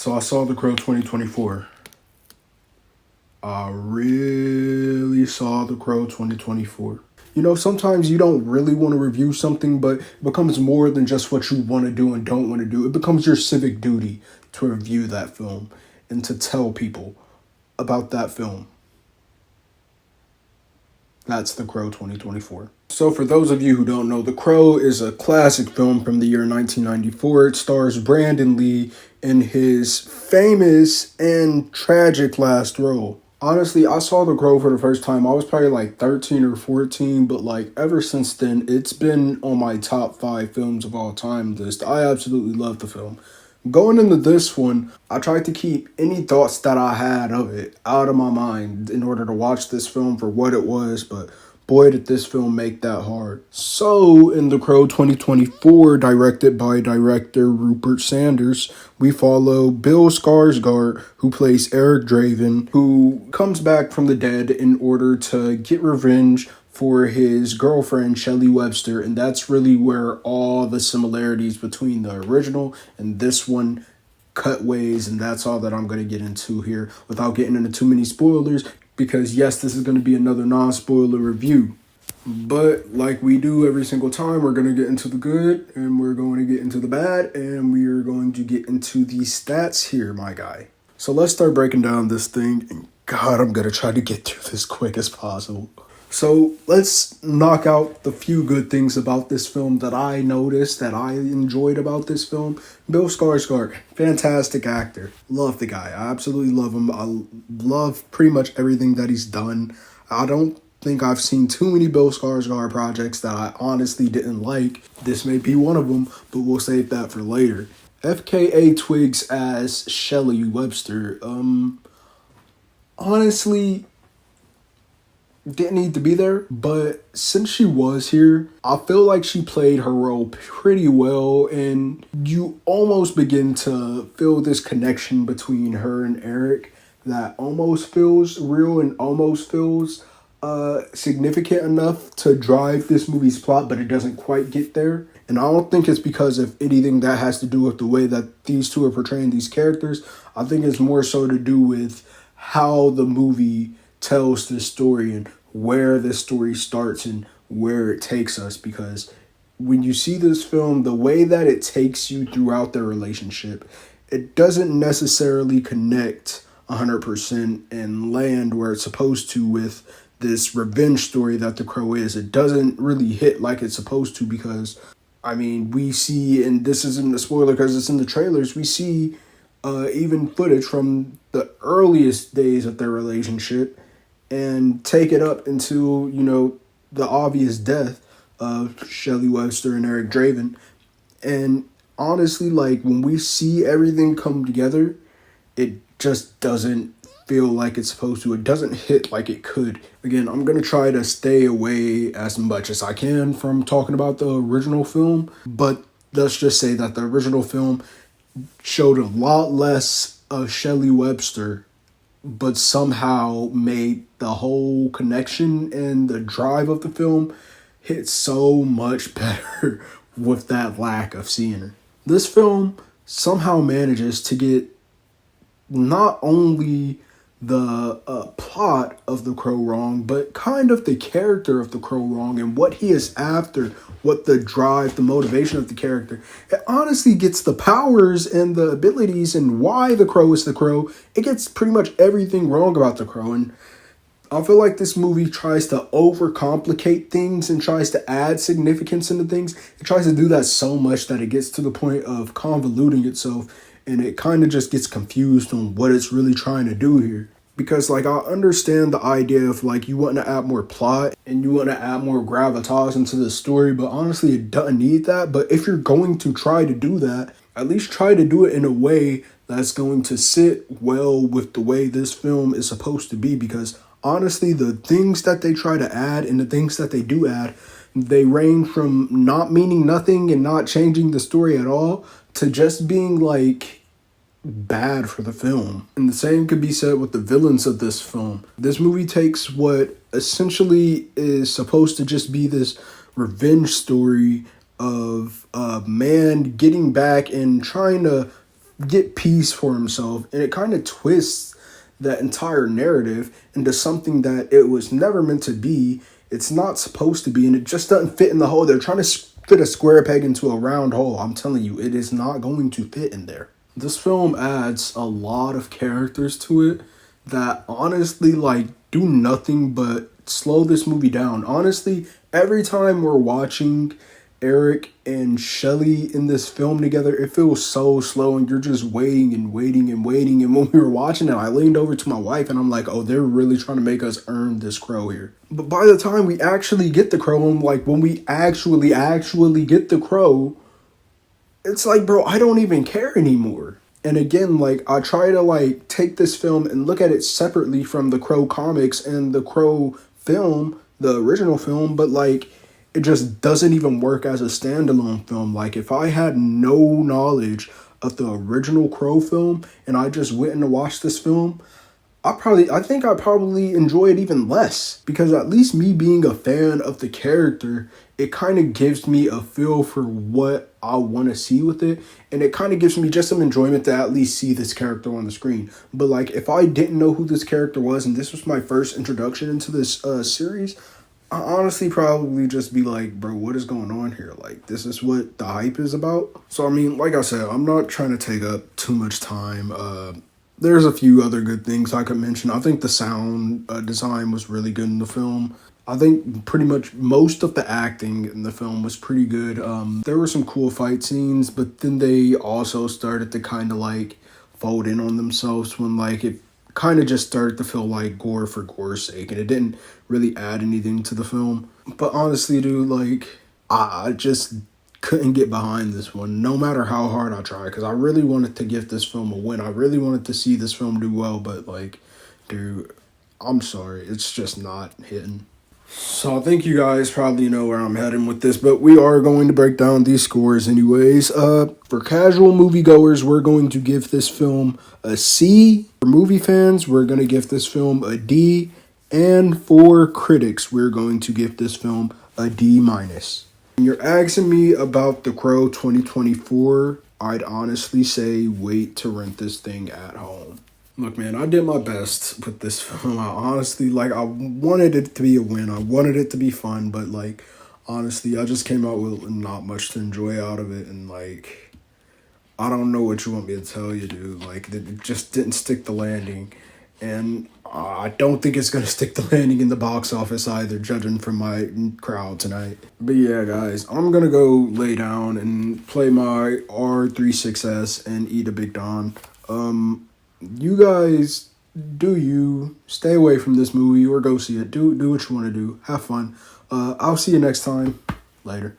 So I saw The Crow 2024. I really saw The Crow 2024. You know, sometimes you don't really want to review something, but it becomes more than just what you want to do and don't want to do. It becomes your civic duty to review that film and to tell people about that film. That's The Crow 2024. So for those of you who don't know, The Crow is a classic film from the year 1994. It stars Brandon Lee in his famous and tragic last role. Honestly, I saw The Crow for the first time. I was probably like 13 or 14, but like ever since then, it's been on my top 5 films of all time list. I absolutely love the film. Going into this one, I tried to keep any thoughts that I had of it out of my mind in order to watch this film for what it was, but boy did this film make that hard. So, in The Crow 2024, directed by director Rupert Sanders, we follow Bill Skarsgård, who plays Eric Draven, who comes back from the dead in order to get revenge for his girlfriend, Shelley Webster, and that's really where all the similarities between the original and this one cut ways, and that's all that I'm going to get into here without getting into too many spoilers, because yes, this is going to be another non-spoiler review. But like we do every single time, we're going to get into the good, and we're going to get into the bad, and we are going to get into the stats here, my guy. So let's start breaking down this thing, and God, I'm going to try to get through this quick as possible. So let's knock out the few good things about this film that I noticed, that I enjoyed about this film. Bill Skarsgård, fantastic actor. Love the guy. I absolutely love him. I love pretty much everything that he's done. I don't think I've seen too many Bill Skarsgård projects that I honestly didn't like. This may be one of them, but we'll save that for later. FKA Twigs as Shelley Webster. Honestly, didn't need to be there, but since she was here, I feel like she played her role pretty well, and you almost begin to feel this connection between her and Eric that almost feels real and almost feels significant enough to drive this movie's plot, but it doesn't quite get there. And I don't think it's because of anything that has to do with the way that these two are portraying these characters. I think it's more so to do with how the movie tells this story and where this story starts and where it takes us, because when you see this film, the way that it takes you throughout their relationship, it doesn't necessarily connect 100% and land where it's supposed to with this revenge story that The Crow is. It doesn't really hit like it's supposed to, because I mean, we see, and this isn't a spoiler because it's in the trailers, we see even footage from the earliest days of their relationship and take it up into, you know, the obvious death of Shelley Webster and Eric Draven. And honestly, like, when we see everything come together, it just doesn't feel like it's supposed to. It doesn't hit like it could. Again, I'm going to try to stay away as much as I can from talking about the original film, but let's just say that the original film showed a lot less of Shelley Webster, but somehow made the whole connection and the drive of the film hit so much better with that lack of seeing her. This film somehow manages to get not only the plot of The Crow wrong, but kind of the character of The Crow wrong and what he is after, what the drive, the motivation of the character. It honestly gets the powers and the abilities and why The Crow is The Crow. It gets pretty much everything wrong about The Crow, and I feel like this movie tries to overcomplicate things and tries to add significance into things. It tries to do that so much that it gets to the point of convoluting itself, and it kind of just gets confused on what it's really trying to do here. Because, like, I understand the idea of, like, you want to add more plot and you want to add more gravitas into the story, but honestly, it doesn't need that. But if you're going to try to do that, at least try to do it in a way that's going to sit well with the way this film is supposed to be. Because, honestly, the things that they try to add and the things that they do add, they range from not meaning nothing and not changing the story at all to just being, like, bad for the film. And the same could be said with the villains of this film. This movie takes what essentially is supposed to just be this revenge story of a man getting back and trying to get peace for himself, and it kind of twists that entire narrative into something that it was never meant to be. It's not supposed to be, and it just doesn't fit in the hole. They're trying to fit a square peg into a round hole. I'm telling you, it is not going to fit in there. This film adds a lot of characters to it that honestly, like, do nothing but slow this movie down. Honestly, every time we're watching Eric and Shelly in this film together, it feels so slow, and you're just waiting and waiting and waiting. And when we were watching it, I leaned over to my wife and I'm like, oh, they're really trying to make us earn this crow here. But by the time we actually get the crow, and like when we actually get the crow, it's like, bro, I don't even care anymore. And again, like, I try to like take this film and look at it separately from the Crow comics and the Crow film, the original film, but like, it just doesn't even work as a standalone film. Like, if I had no knowledge of the original Crow film and I just went in to watch this film, I think I probably enjoy it even less, because at least me being a fan of the character, it kind of gives me a feel for what I want to see with it, and it kind of gives me just some enjoyment to at least see this character on the screen. But like, if I didn't know who this character was and this was my first introduction into this series, I honestly probably just be like, bro, what is going on here? Like, this is what the hype is about. So I mean, like I said, I'm not trying to take up too much time. There's a few other good things I could mention. I think the sound design was really good in the film. I think pretty much most of the acting in the film was pretty good. There were some cool fight scenes, but then they also started to kind of like fold in on themselves when like it kind of just started to feel like gore for gore's sake, and it didn't really add anything to the film. But honestly, dude, like, I just couldn't get behind this one, no matter how hard I tried, because I really wanted to give this film a win. I really wanted to see this film do well, but like, dude, I'm sorry, it's just not hitting. So I think you guys probably know where I'm heading with this, but we are going to break down these scores anyways. For casual moviegoers, we're going to give this film a C. For movie fans, we're going to give this film a D. And for critics, we're going to give this film a D-. When you're asking me about The Crow 2024, I'd honestly say wait to rent this thing at home. Look, man, I did my best with this film. I honestly, like, I wanted it to be a win. I wanted it to be fun, but, like, honestly, I just came out with not much to enjoy out of it, and, like, I don't know what you want me to tell you, dude. Like, it just didn't stick the landing, and I don't think it's going to stick the landing in the box office either, judging from my crowd tonight. But yeah, guys, I'm going to go lay down and play my R36S and eat a Big Don. You guys, do you stay away from this movie or go see it. Do what you want to do. Have fun. I'll see you next time. Later.